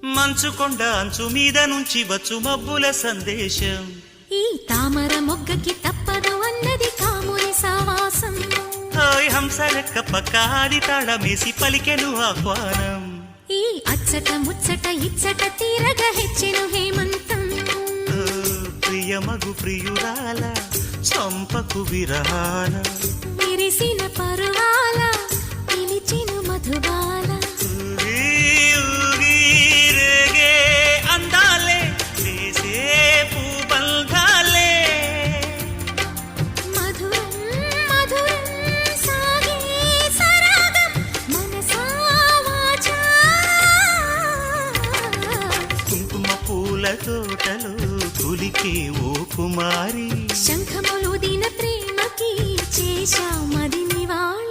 మంచుకొండ అంచు మీద నుంచి వచ్చు మబ్బుల సందేశం. ఈ తామర మొగ్గకి తప్పదు అన్నది కాముని సావాసం. హాయ్ హంసరెక్క పక్కాది తాళమేసి పలికెను ఆహ్వానం. ఈ అచ్చట ముచ్చట ఇచ్చట తీరగా హెచ్చెను హేమంతం. ప్రియమగు ప్రియురాల చంపకు విరహాల విరిసిన పరువాల పిలిచెను మధుబాల. రేగే అందాలే వేసే పూబంధాలే. మధురం మధురం సాగే సరాగం మనసా వాచా. కుంకుమ పూల తోటలో కులికే ఓ కుమారి. శంఖములు దిన ప్రేమకి చేశా మదినివాడి.